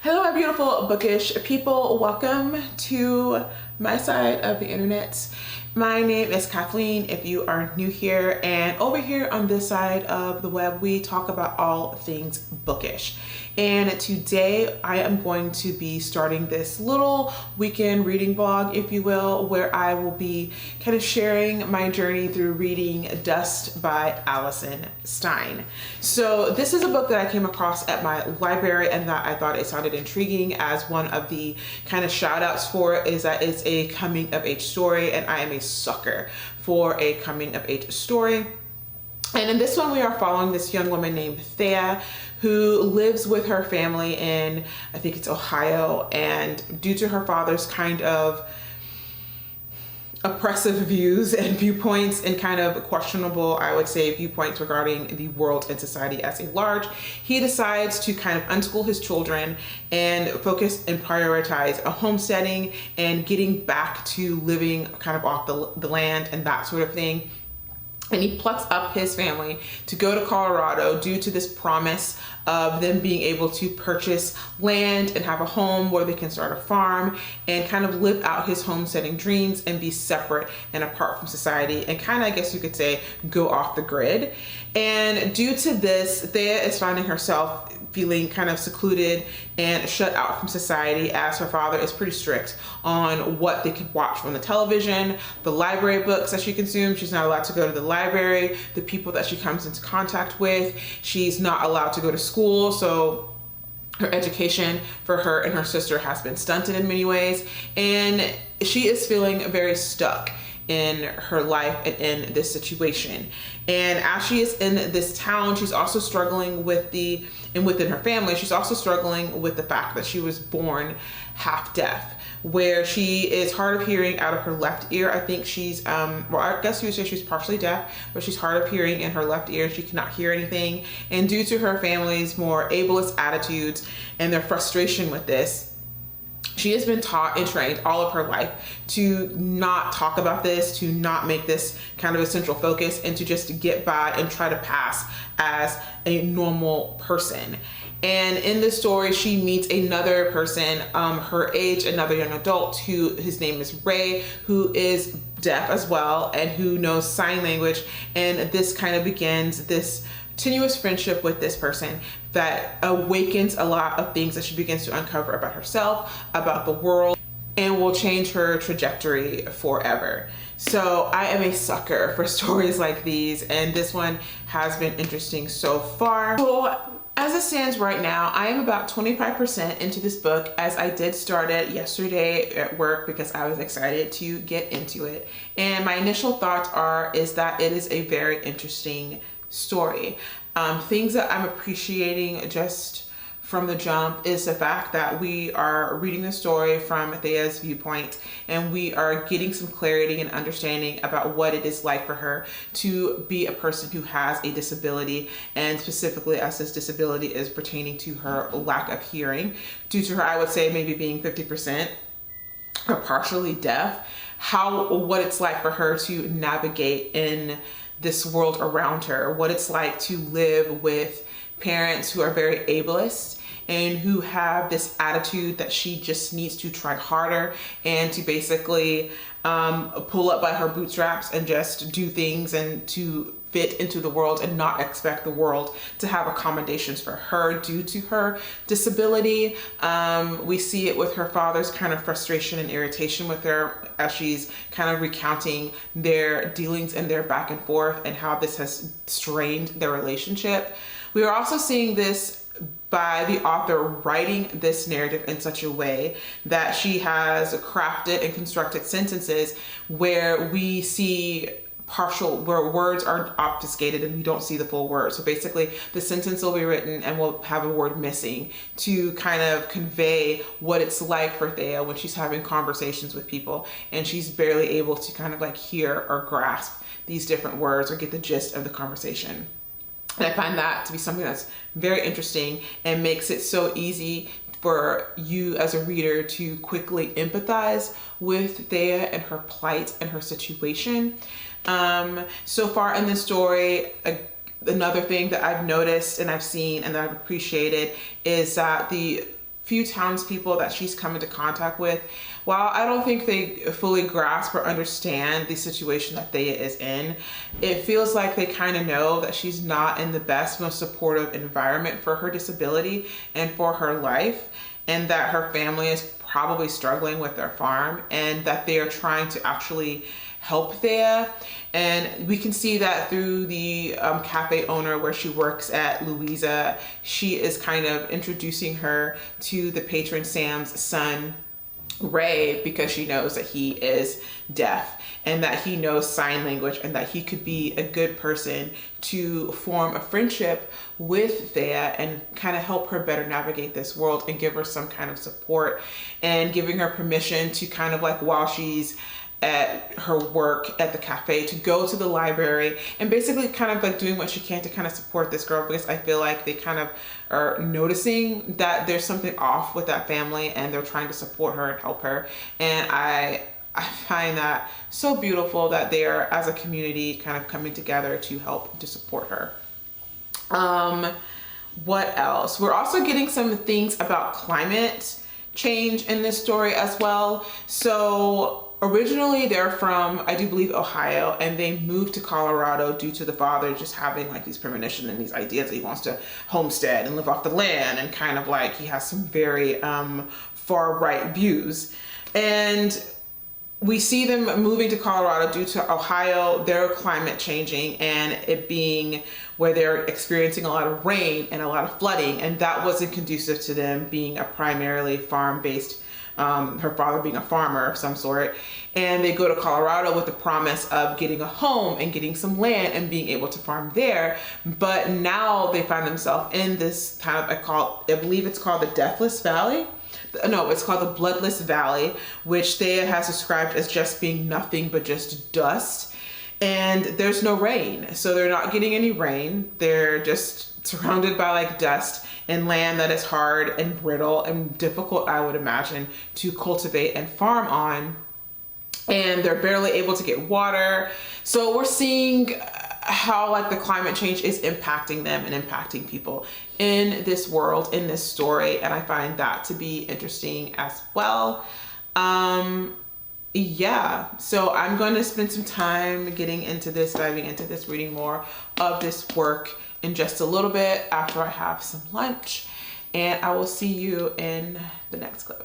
Hello, my beautiful bookish people. Welcome to my side of the internet. My name is Kathleen if you are new here, and over here on this side of the web we talk about all things bookish. And today I am going to be starting this little weekend reading vlog, if you will, where I will be kind of sharing my journey through reading Dust by Alison Stine. So this is a book that I came across at my library and that I thought it sounded intriguing, as one of the kind of shout outs for it is that it's a coming of age story, and I am a sucker for a coming of age story. And in this one, we are following this young woman named Thea who lives with her family in, I think it's Ohio, and due to her father's kind of oppressive views and viewpoints and kind of questionable, I would say, viewpoints regarding the world and society as a large, he decides to kind of unschool his children and focus and prioritize a homesteading and getting back to living kind of off the land and that sort of thing. And he plucks up his family to go to Colorado due to this promise of them being able to purchase land and have a home where they can start a farm and kind of live out his homesteading dreams and be separate and apart from society and kind of, I guess you could say, go off the grid. And due to this, Thea is finding herself feeling kind of secluded and shut out from society, as her father is pretty strict on what they could watch from the television, the library books that she consumes. She's not allowed to go to the library, the people that she comes into contact with. She's not allowed to go to school, so her education for her and her sister has been stunted in many ways, and she is feeling very stuck in her life and in this situation. And as she is in this town, she's also struggling with within her family, she's also struggling with the fact that she was born half deaf, where she is hard of hearing out of her left ear. I think she's, well, I guess you would say she's partially deaf, but she's hard of hearing in her left ear. She cannot hear anything. And due to her family's more ableist attitudes and their frustration with this, she has been taught and trained all of her life to not talk about this, to not make this kind of a central focus, and to just get by and try to pass as a normal person. And in this story, she meets another person, her age, another young adult, who his name is Ray, who is deaf as well and who knows sign language. And this kind of begins this tenuous friendship with this person that awakens a lot of things that she begins to uncover about herself, about the world, and will change her trajectory forever. So I am a sucker for stories like these, and this one has been interesting so far. So as it stands right now, I am about 25% into this book, as I did start it yesterday at work because I was excited to get into it. And my initial thoughts is that it is a very interesting story. Things that I'm appreciating just from the jump is the fact that we are reading the story from Thea's viewpoint, and we are getting some clarity and understanding about what it is like for her to be a person who has a disability, and specifically as this disability is pertaining to her lack of hearing, due to her, I would say, maybe being 50% or partially deaf, what it's like for her to navigate in this world around her, what it's like to live with parents who are very ableist and who have this attitude that she just needs to try harder and to basically pull up by her bootstraps and just do things and to fit into the world and not expect the world to have accommodations for her due to her disability. We see it with her father's kind of frustration and irritation with her as she's kind of recounting their dealings and their back and forth and how this has strained their relationship. We are also seeing this by the author writing this narrative in such a way that she has crafted and constructed sentences where we see where words are obfuscated and we don't see the full word. So basically the sentence will be written and we'll have a word missing to kind of convey what it's like for Thea when she's having conversations with people and she's barely able to kind of like hear or grasp these different words or get the gist of the conversation. And I find that to be something that's very interesting and makes it so easy for you as a reader to quickly empathize with Thea and her plight and her situation. So far in this story, another thing that I've noticed and I've seen and that I've appreciated is that the few townspeople that she's come into contact with, while I don't think they fully grasp or understand the situation that Thea is in, it feels like they kind of know that she's not in the best, most supportive environment for her disability and for her life, and that her family is probably struggling with their farm, and that they are trying to actually help Thea. And we can see that through the cafe owner where she works at, Louisa. She is kind of introducing her to the patron Sam's son, Ray, because she knows that he is deaf and that he knows sign language, and that he could be a good person to form a friendship with Thea and kind of help her better navigate this world and give her some kind of support, and giving her permission to kind of like, while she's at her work at the cafe, to go to the library and basically kind of like doing what she can to kind of support this girl, because I feel like they kind of are noticing that there's something off with that family and they're trying to support her and help her. And I find that so beautiful that they are, as a community, kind of coming together to help to support her. What else? We're also getting some things about climate change in this story as well. So originally they're from, I do believe, Ohio, and they moved to Colorado due to the father just having like these premonitions and these ideas that he wants to homestead and live off the land, and kind of like he has some very far right views. And we see them moving to Colorado due to Ohio, their climate changing and it being where they're experiencing a lot of rain and a lot of flooding, and that wasn't conducive to them being a primarily farm-based, her father being a farmer of some sort. And they go to Colorado with the promise of getting a home and getting some land and being able to farm there. But now they find themselves in this kind of, I believe it's called the Deathless Valley. No, it's called the Bloodless Valley, which Thea has described as just being nothing but just dust. And there's no rain. So they're not getting any rain. They're just surrounded by like dust and land that is hard and brittle and difficult, I would imagine, to cultivate and farm on. And they're barely able to get water. So we're seeing how like the climate change is impacting them and impacting people in this world, in this story. And I find that to be interesting as well. Yeah, so I'm going to spend some time getting into this, diving into this, reading more of this work in just a little bit after I have some lunch. And I will see you in the next clip.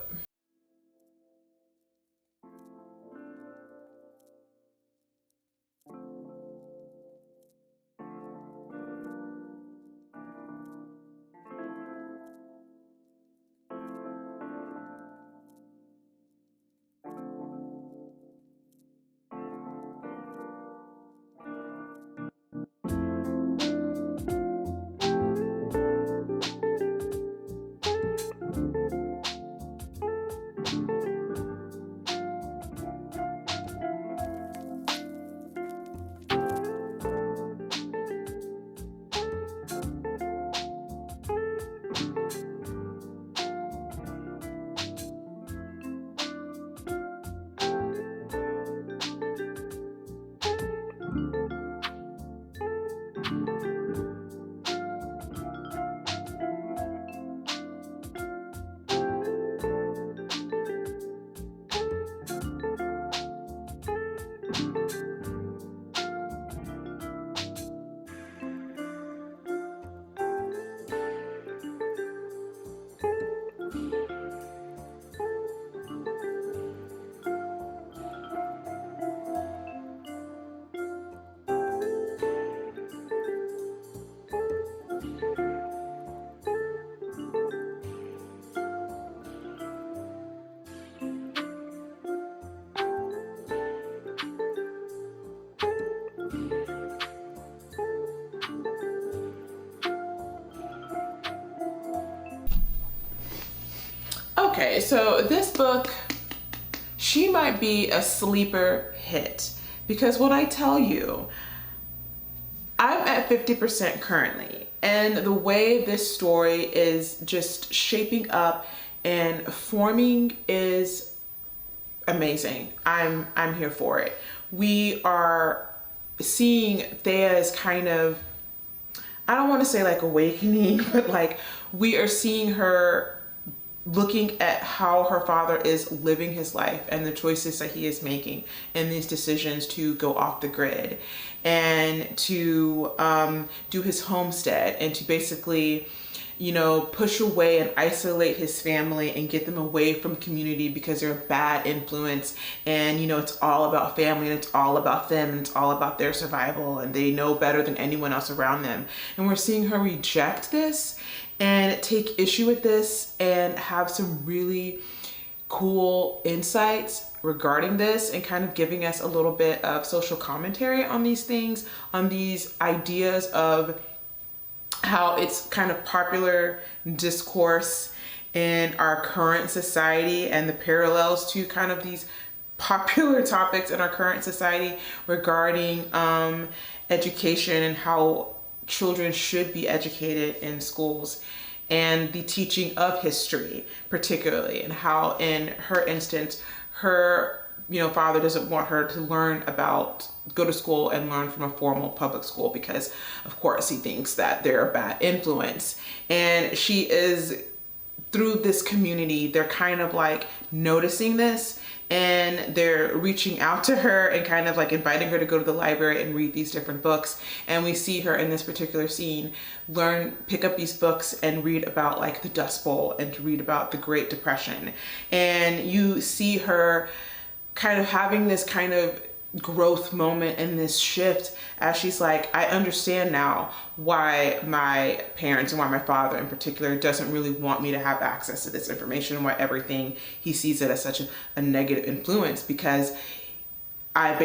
Okay, so this book, she might be a sleeper hit, because when I tell you, I'm at 50% currently, and the way this story is just shaping up and forming is amazing. I'm here for it. We are seeing Thea's kind of, I don't want to say like awakening, but like we are seeing her looking at how her father is living his life and the choices that he is making and these decisions to go off the grid and to do his homestead and to basically, you know, push away and isolate his family and get them away from community because they're a bad influence. And, you know, it's all about family and it's all about them and it's all about their survival and they know better than anyone else around them. And we're seeing her reject this and take issue with this and have some really cool insights regarding this and kind of giving us a little bit of social commentary on these things, on these ideas of how it's kind of popular discourse in our current society and the parallels to kind of these popular topics in our current society regarding education and how children should be educated in schools and the teaching of history particularly, and how in her instance her, you know, father doesn't want her to go to school and learn from a formal public school because of course he thinks that they're a bad influence. And she is, through this community, they're kind of like noticing this and they're reaching out to her and kind of like inviting her to go to the library and read these different books. And we see her in this particular scene pick up these books and read about like the Dust Bowl and to read about the Great Depression. And you see her kind of having this kind of growth moment and this shift as she's like, I understand now why my parents and why my father in particular doesn't really want me to have access to this information and why everything he sees it as such a negative influence, because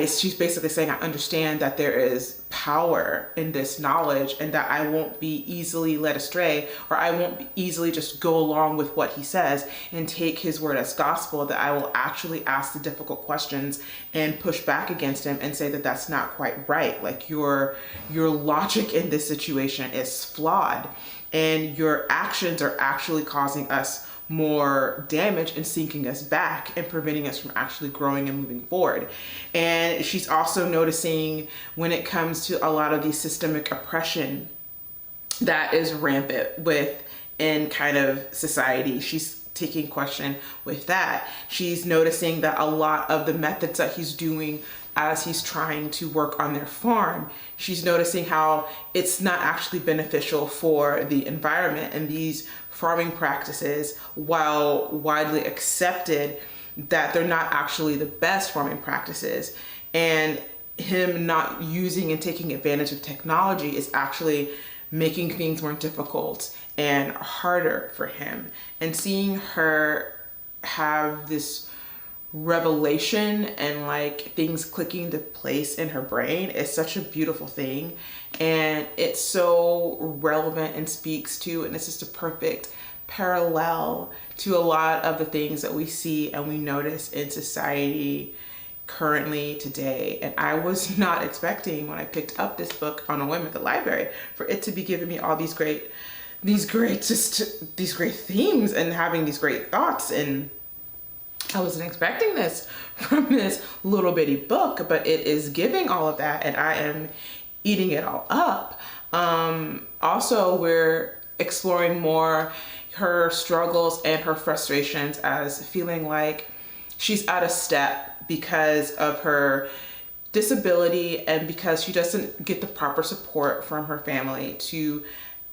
she's basically saying, I understand that there is power in this knowledge and that I won't be easily led astray, or I won't easily just go along with what he says and take his word as gospel, that I will actually ask the difficult questions and push back against him and say that that's not quite right. Like your logic in this situation is flawed and your actions are actually causing us more damage and sinking us back and preventing us from actually growing and moving forward. And she's also noticing when it comes to a lot of the systemic oppression that is rampant within kind of society, she's taking question with that. She's noticing that a lot of the methods that he's doing as he's trying to work on their farm, she's noticing how it's not actually beneficial for the environment, and these farming practices, while widely accepted, that they're not actually the best farming practices. And him not using and taking advantage of technology is actually making things more difficult and harder for him. And seeing her have this revelation and like things clicking into place in her brain is such a beautiful thing, and it's so relevant and speaks to, and it's just a perfect parallel to a lot of the things that we see and we notice in society currently today. And I was not expecting, when I picked up this book on a whim at the library, for it to be giving me all these great themes and having these great thoughts. And I wasn't expecting this from this little bitty book, but it is giving all of that and I am eating it all up. Also, we're exploring more her struggles and her frustrations as feeling like she's out of step because of her disability and because she doesn't get the proper support from her family to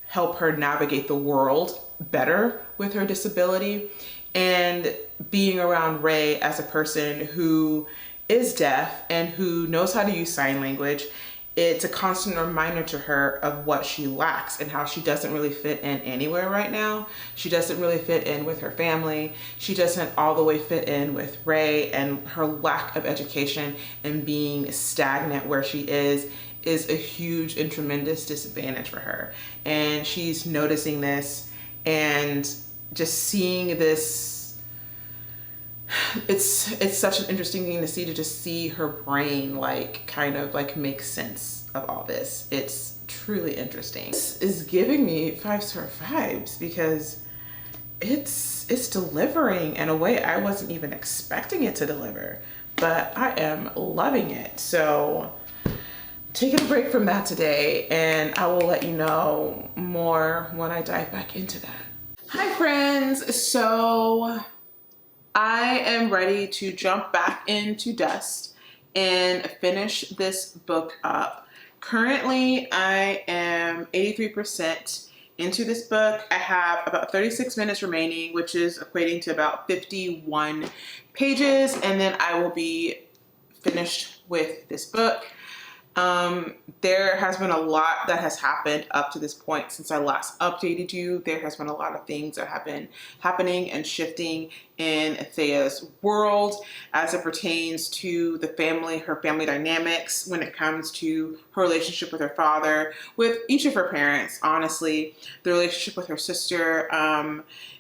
help her navigate the world better with her disability. And being around Ray as a person who is deaf and who knows how to use sign language, it's a constant reminder to her of what she lacks and how she doesn't really fit in anywhere right now. She doesn't really fit in with her family. She doesn't all the way fit in with Ray, and her lack of education and being stagnant where she is a huge and tremendous disadvantage for her. And she's noticing this and just seeing this. It's such an interesting thing to see, to just see her brain like kind of like make sense of all this. It's truly interesting. This is giving me 5-star vibes because it's delivering in a way I wasn't even expecting it to deliver, but I am loving it. So taking a break from that today, and I will let you know more when I dive back into that. Hi friends, so I am ready to jump back into Dust and finish this book up. Currently, I am 83% into this book. I have about 36 minutes remaining, which is equating to about 51 pages, and then I will be finished with this book. There has been a lot that has happened up to this point since I last updated you. There has been a lot of things that have been happening and shifting in Thea's world as it pertains to the family, her family dynamics, when it comes to her relationship with her father, with each of her parents, honestly, the relationship with her sister,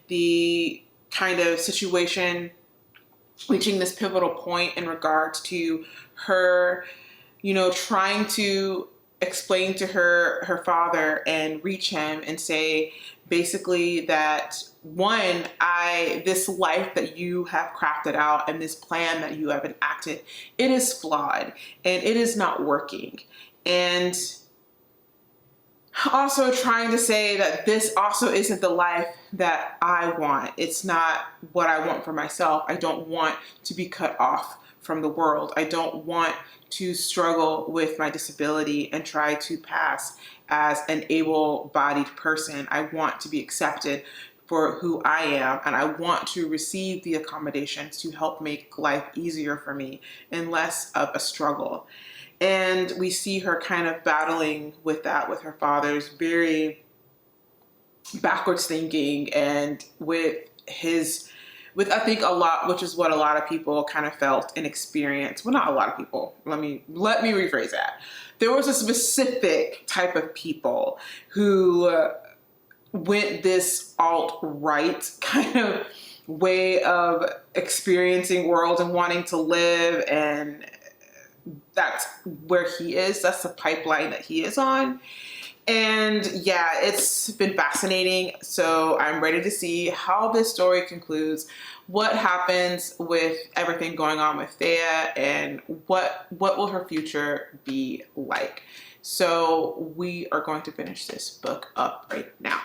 the kind of situation reaching this pivotal point in regards to her, trying to explain to her father and reach him and say basically that this life that you have crafted out and this plan that you have enacted, it is flawed and it is not working. And also trying to say that this also isn't the life that I want. It's not what I want for myself. I don't want to be cut off from the world. I don't want to struggle with my disability and try to pass as an able-bodied person. I want to be accepted for who I am, and I want to receive the accommodations to help make life easier for me and less of a struggle. And we see her kind of battling with that, with her father's very backwards thinking and with I think a lot, which is what a lot of people kind of felt and experienced. Well, not a lot of people. Let me rephrase that. There was a specific type of people who went this alt-right kind of way of experiencing world and wanting to live, and that's where he is. That's the pipeline that he is on. And yeah, it's been fascinating. So I'm ready to see how this story concludes, what happens with everything going on with Thea, and what will her future be like. So we are going to finish this book up right now.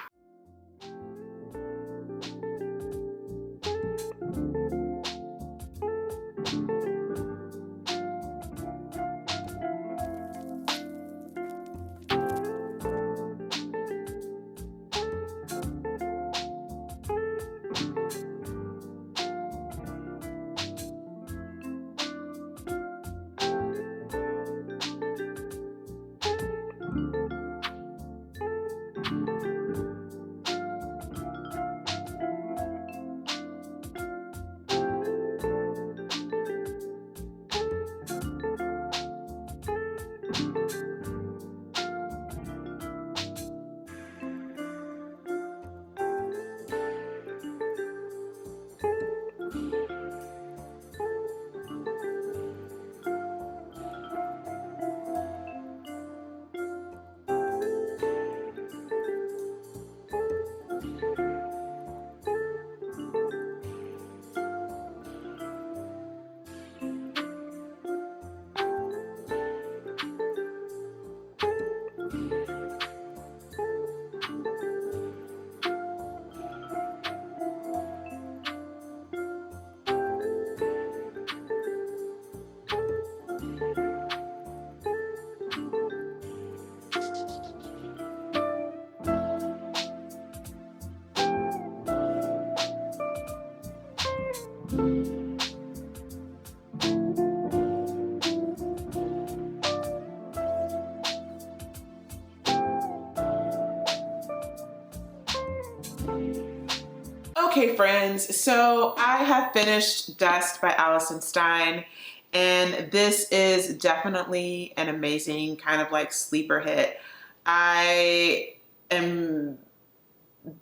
Okay, friends, so I have finished Dust by Alison Stine, and this is definitely an amazing kind of like sleeper hit.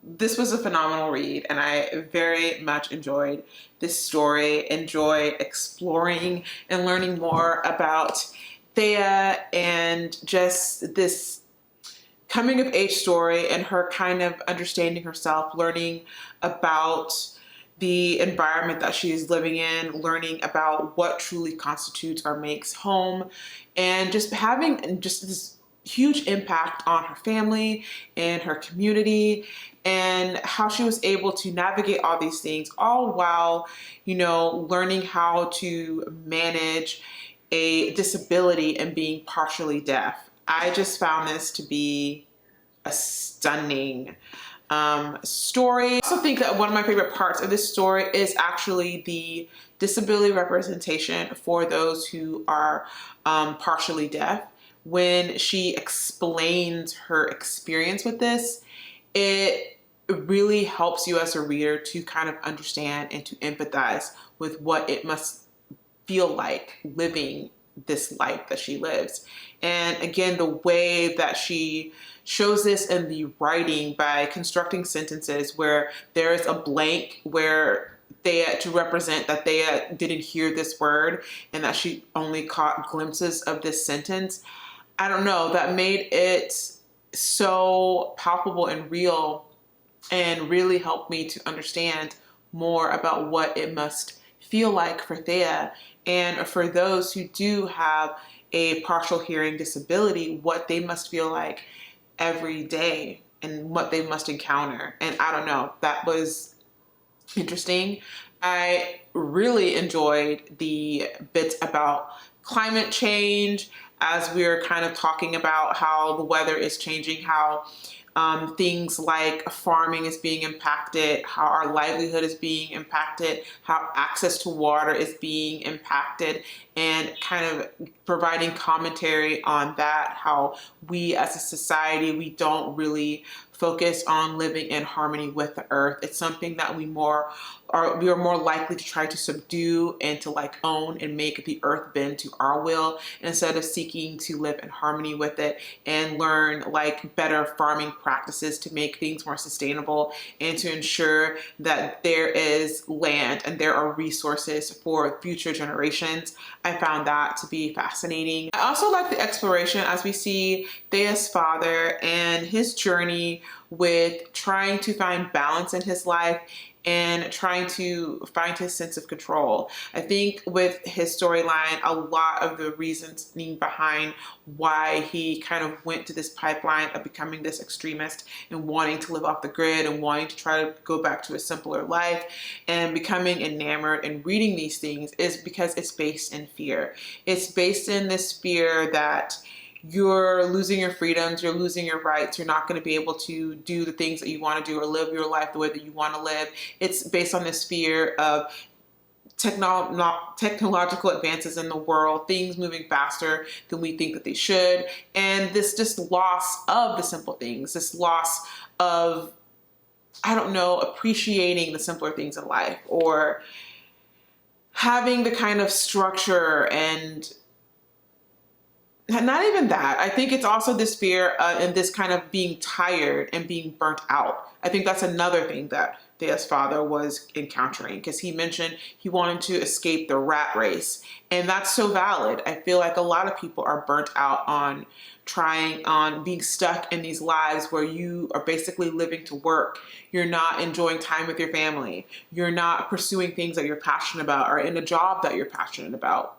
This was a phenomenal read, and I very much enjoyed this story, enjoyed exploring and learning more about Thea and just this coming of age story and her kind of understanding herself, learning about the environment that she's living in, learning about what truly constitutes or makes home, and just having just this huge impact on her family and her community, and how she was able to navigate all these things, all while, learning how to manage a disability and being partially deaf. I just found this to be a stunning story. I also think that one of my favorite parts of this story is actually the disability representation for those who are partially deaf. When she explains her experience with this, it really helps you as a reader to kind of understand and to empathize with what it must feel like living this life that she lives. And again, the way that she shows this in the writing by constructing sentences where there is a blank where to represent that they didn't hear this word and that she only caught glimpses of this sentence. I don't know, that made it so palpable and real, and really helped me to understand more about what it must feel like for Thea, and for those who do have a partial hearing disability, what they must feel like every day and what they must encounter. And I don't know, that was interesting. I really enjoyed the bits about climate change, as we're kind of talking about how the weather is changing, how things like farming is being impacted, how our livelihood is being impacted, how access to water is being impacted, and kind of providing commentary on that, how we as a society, we don't really focus on living in harmony with the earth. It's something that we are more likely to try to subdue and to like own and make the earth bend to our will, instead of seeking to live in harmony with it and learn like better farming practices to make things more sustainable and to ensure that there is land and there are resources for future generations. I found that to be fascinating. I also like the exploration as we see Thea's father and his journey with trying to find balance in his life and trying to find his sense of control. I think with his storyline, a lot of the reasoning behind why he kind of went to this pipeline of becoming this extremist and wanting to live off the grid and wanting to try to go back to a simpler life and becoming enamored and reading these things is because it's based in fear. It's based in this fear that you're losing your freedoms, you're losing your rights, you're not going to be able to do the things that you want to do or live your life the way that you want to live. It's based on this fear of technological advances in the world, things moving faster than we think that they should, and this just loss of the simple things, this loss of, I don't know, appreciating the simpler things in life, or having the kind of structure, and not even that. I think it's also this fear and this kind of being tired and being burnt out. I think that's another thing that Thea's father was encountering, because he mentioned he wanted to escape the rat race. And that's so valid. I feel like a lot of people are burnt out on being stuck in these lives where you are basically living to work. You're not enjoying time with your family. You're not pursuing things that you're passionate about or in a job that you're passionate about.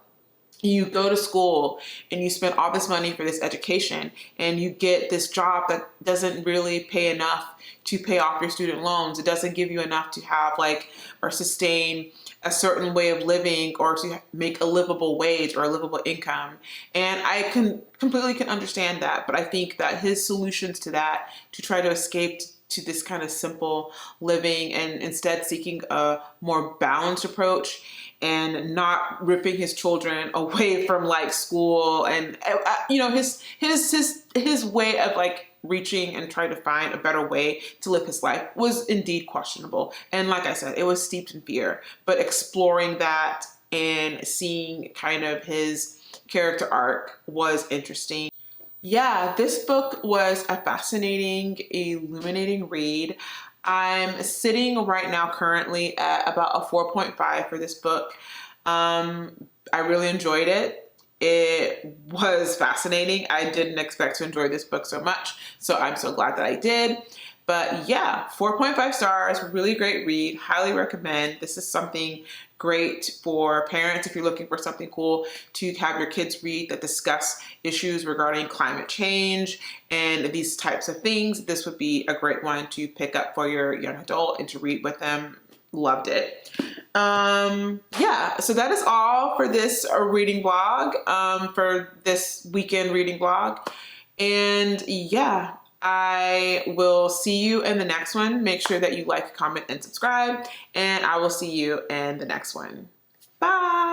You go to school and you spend all this money for this education and you get this job that doesn't really pay enough to pay off your student loans. It doesn't give you enough to have or sustain a certain way of living or to make a livable wage or a livable income. And I completely can understand that. But I think that his solutions to that, to try to escape to this kind of simple living and instead seeking a more balanced approach and not ripping his children away from school and his way of reaching and trying to find a better way to live his life was indeed questionable. And like I said, it was steeped in fear, but exploring that and seeing kind of his character arc was interesting. Yeah, this book was a fascinating, illuminating read. I'm sitting right now currently at about a 4.5 for this book. I really enjoyed it. It was fascinating. I didn't expect to enjoy this book so much, so I'm so glad that I did. But yeah, 4.5 stars, really great read, highly recommend. This is something great for parents if you're looking for something cool to have your kids read that discuss issues regarding climate change and these types of things. This would be a great one to pick up for your young adult and to read with them. Loved it. Yeah, so that is all for this reading blog, for this weekend reading blog. And yeah, I will see you in the next one. Make sure that you like, comment, and subscribe, and I will see you in the next one. Bye.